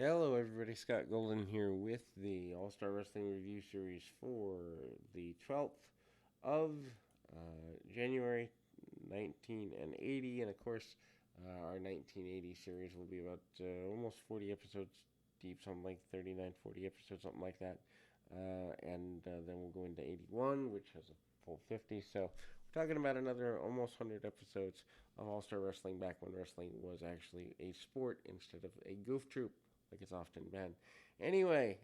Hello, everybody. Scott Golden here with the All Star Wrestling Review Series for the 12th of January 1980. And of course, our 1980 series will be about almost 40 episodes deep, something like 39, 40 episodes, something like that. And then we'll go into 81, which has a full 50. So we're talking about another almost 100 episodes of All Star Wrestling back when wrestling was actually a sport instead of a goof troop like it's often been. Anyway,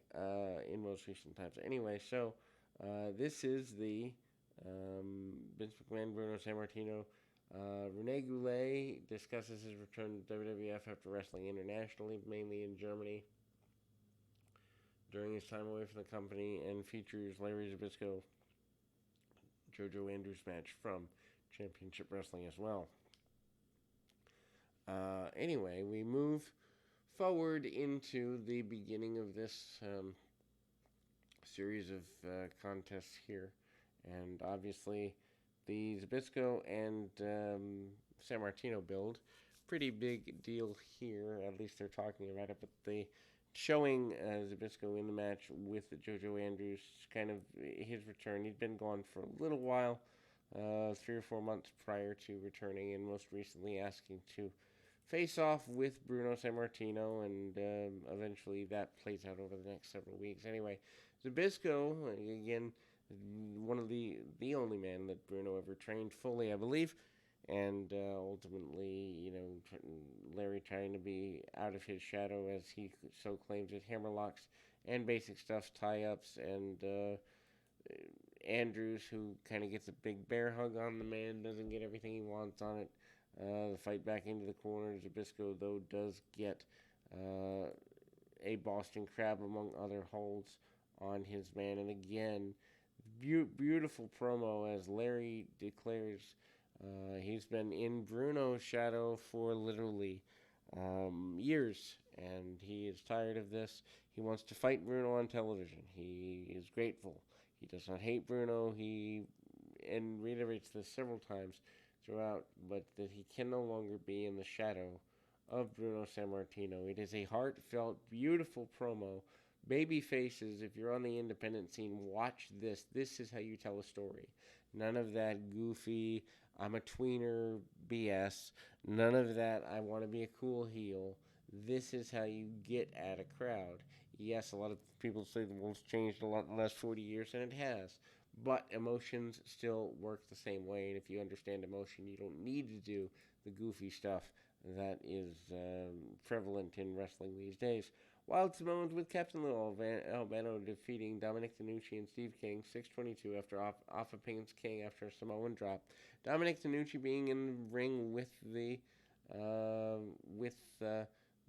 in most recent times. Anyway, so this is the Vince McMahon, Bruno Sammartino. Rene Goulet discusses his return to WWF after wrestling internationally, mainly in Germany, during his time away from the company, and features Larry Zbyszko, JoJo Andrews match from Championship Wrestling as well. Anyway, we move forward into the beginning of this series of contests here. And obviously, the Zbyszko and Sammartino build, pretty big deal here. At least they're talking about it. But the showing Zbyszko in the match with JoJo Andrews, kind of his return. He'd been gone for a little while, 3 or 4 months prior to returning, and most recently asking to face off with Bruno Sammartino, and eventually that plays out over the next several weeks. Anyway, Zbyszko, again, one of the only man that Bruno ever trained fully, I believe, and ultimately, Larry trying to be out of his shadow, as he so claims it, hammerlocks and basic stuff, tie-ups, and Andrews, who kind of gets a big bear hug on the man, doesn't get everything he wants on it. The fight back into the corner. Zbyszko, though, does get a Boston Crab, among other holds, on his man. And again, beautiful promo as Larry declares he's been in Bruno's shadow for literally years, and he is tired of this. He wants to fight Bruno on television. He is grateful. He does not hate Bruno. He and reiterates this several times throughout, but that he can no longer be in the shadow of Bruno Sammartino. It is a heartfelt, beautiful promo. Baby faces, if you're on the independent scene, watch this. This is how you tell a story. None of that goofy, I'm a tweener BS. None of that, I want to be a cool heel. This is how you get at a crowd. Yes, a lot of people say the world's changed a lot in the last 40 years, and it has. But emotions still work the same way, and if you understand emotion, you don't need to do the goofy stuff that is prevalent in wrestling these days. Wild Samoans with Captain Lou Albano defeating Dominic DeNucci and Steve King 6:22 after off opinions King after a Samoan drop. Dominic DeNucci being in the ring with the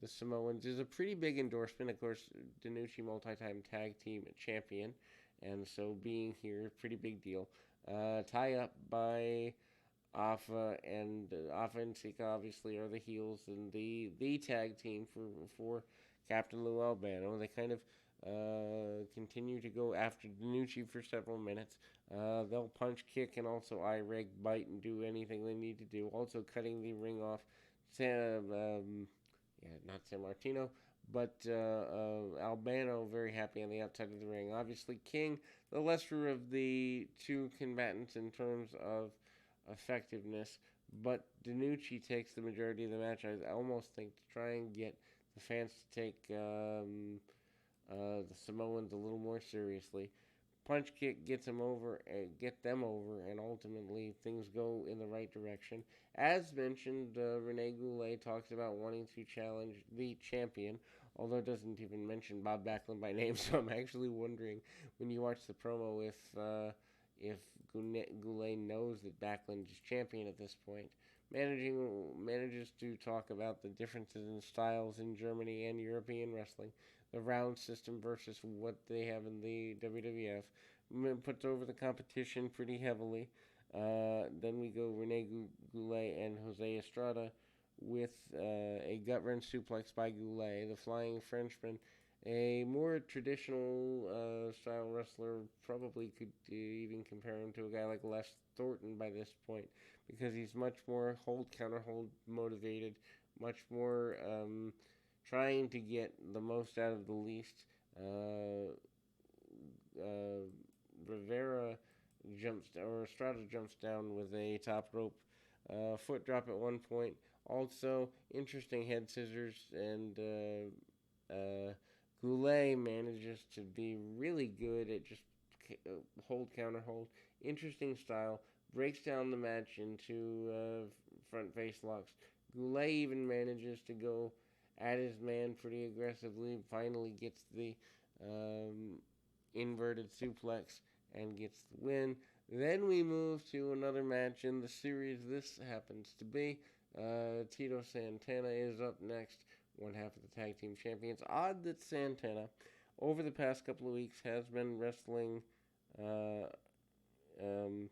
Samoans is a pretty big endorsement. Of course, DeNucci multi-time tag team champion, and so being here, pretty big deal. Tie up by Afa and Sika obviously are the heels, and the tag team for Captain Lou Albano. They kind of continue to go after Danucci for several minutes. They'll punch, kick, and also eye rig, bite, and do anything they need to do. Also cutting the ring off. Not Sammartino, but Albano very happy on the outside of the ring. Obviously, King, the lesser of the two combatants in terms of effectiveness, but DeNucci takes the majority of the match. I almost think to try and get the fans to take the Samoans a little more seriously. Punch kick gets them over, and ultimately things go in the right direction. As mentioned, Rene Goulet talks about wanting to challenge the champion, although it doesn't even mention Bob Backlund by name. So I'm actually wondering when you watch the promo if Goulet knows that Backlund is champion at this point. Manages to talk about the differences in styles in Germany and European wrestling, the round system versus what they have in the WWF. Puts over the competition pretty heavily. Then we go Rene Goulet and Jose Estrada with a gut wrench suplex by Goulet, the Flying Frenchman. A more traditional style wrestler, probably could even compare him to a guy like Les Thornton by this point, because he's much more hold, counter hold motivated, much more trying to get the most out of the least. Uh, uh, Rivera Estrada jumps down with a top rope foot drop at one point. Also, interesting head scissors, and Goulet manages to be really good at just hold, counter, hold. Interesting style. Breaks down the match into front face locks. Goulet even manages to go at his man pretty aggressively. Finally gets the um, inverted suplex and gets the win. Then we move to another match in the series. This happens to be Tito Santana is up next, one half of the tag team champions. Odd that Santana, over the past couple of weeks, has been wrestling, uh, um,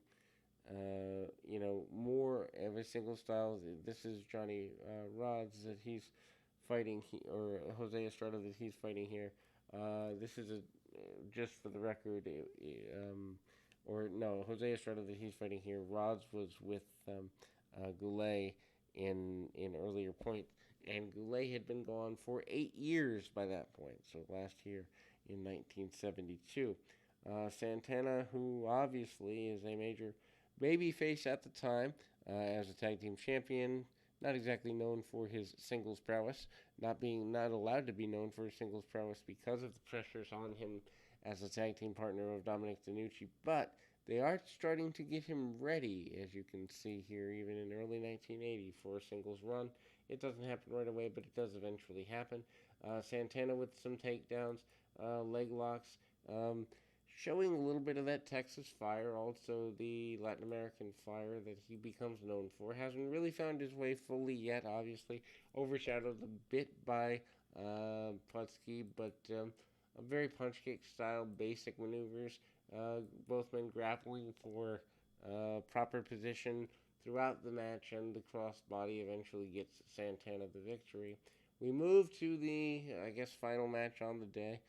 more of a single style. This is Johnny Rods that he's fighting, or Jose Estrada that he's fighting here. This is a just for the record, or no, Jose Estrada that he's fighting here. Rods was with Goulet in earlier points, and Goulet had been gone for 8 years by that point. So last year in 1972, Santana, who obviously is a major babyface at the time, as a tag team champion, not exactly known for his singles prowess, not allowed to be known for his singles prowess because of the pressures on him as a tag team partner of Dominic DeNucci, but they are starting to get him ready, as you can see here, even in early 1980 for a singles run. It doesn't happen right away, but it does eventually happen. Santana with some takedowns, leg locks, showing a little bit of that Texas fire, also the Latin American fire that he becomes known for. Hasn't really found his way fully yet, obviously, overshadowed a bit by Putski, but a very punch kick style, basic maneuvers. Both men grappling for proper position throughout the match, and the crossbody eventually gets Santana the victory. We move to the, I guess, final match on the day.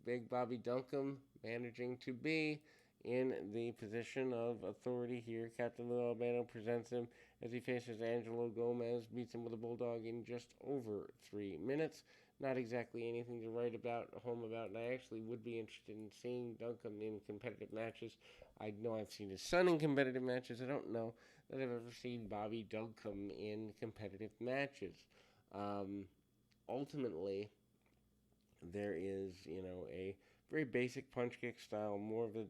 Big Bobby Duncum managing to be in the position of authority here. Captain Lou Albano presents him as he faces Angelo Gomez, beats him with a bulldog in just over 3 minutes. Not exactly anything to write home about, and I actually would be interested in seeing Duncum in competitive matches. I know I've seen his son in competitive matches. I don't know that I've ever seen Bobby Duncum in competitive matches. Ultimately, there is, a very basic punch kick style, more of a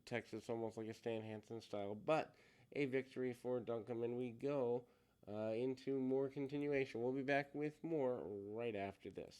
Texas, almost like a Stan Hansen style, but a victory for Duncum, and we go into more continuation. We'll be back with more right after this.